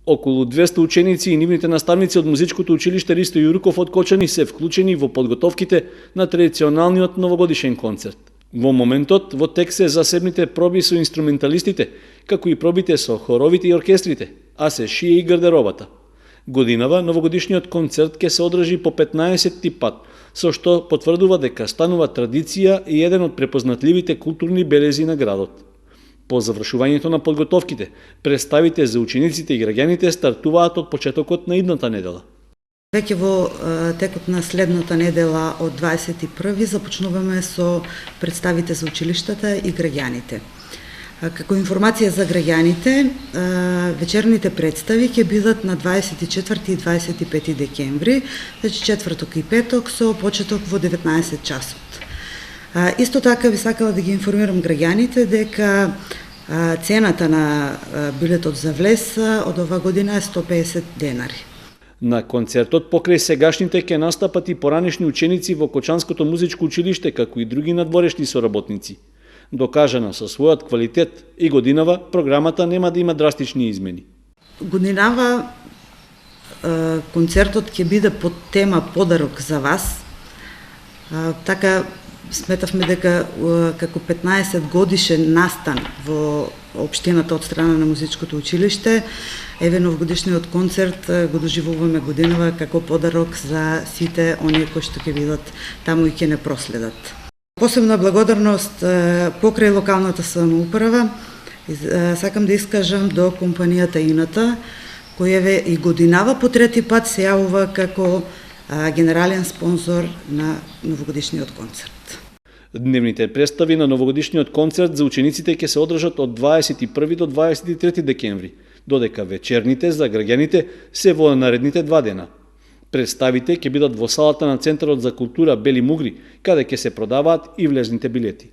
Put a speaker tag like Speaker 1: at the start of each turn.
Speaker 1: Околу 200 ученици и нивните наставници од музичкото училиште Ристо Јуруков од Кочани се вклучени во подготовките на традиционалниот новогодишен концерт. Во моментот во тек се засебните проби со инструменталистите, како и пробите со хоровите и оркестрите, а се шие и гардеробата. Годинава новогодишниот концерт ќе се одржи по 15-ти пат, со што потврдува дека станува традиција и еден од препознатливите културни белези на градот. По завршувањето на подготовките, представите за учениците и граѓаните стартуваат од почетокот на идната недела.
Speaker 2: Веќе во текот на следната недела од 21 започнуваме со представите за училиштата и граѓаните. Како информација за граѓаните, вечерните представи ќе бидат на 24 и 25 декември, значи четврток и петок со почеток во 19 часот. Исто така би сакала да ги информирам граѓаните дека цената на билетот за влез од ова година е 150 денари.
Speaker 1: На концертот покрај сегашните ќе настапат и поранешни ученици во Кочанското музичко училиште, како и други надворешни соработници. Докажана со својот квалитет и годинава, програмата нема да има драстични измени.
Speaker 2: Годинава концертот ќе биде под тема Подарок за вас. Така сметавме дека како 15 годишен настан во општината од страна на музичкото училиште, еве новогодишниот концерт го доживуваме годинава како подарок за сите оние кои што ќе бидат таму и ќе не проследат. Посебна благодарност покрај локалната самоуправа сакам да искажам до компанијата Ината, која еве и годинава по трети пат се јавува како генерален спонзор на новогодишниот концерт.
Speaker 1: Дневните представи на новогодишниот концерт за учениците ќе се одржат од 21 до 23 декември, додека вечерните за граѓаните се во наредните 2 дена. Представите ќе бидат во салата на Центарот за култура Бели Мугри, каде ќе се продаваат и влезните билети.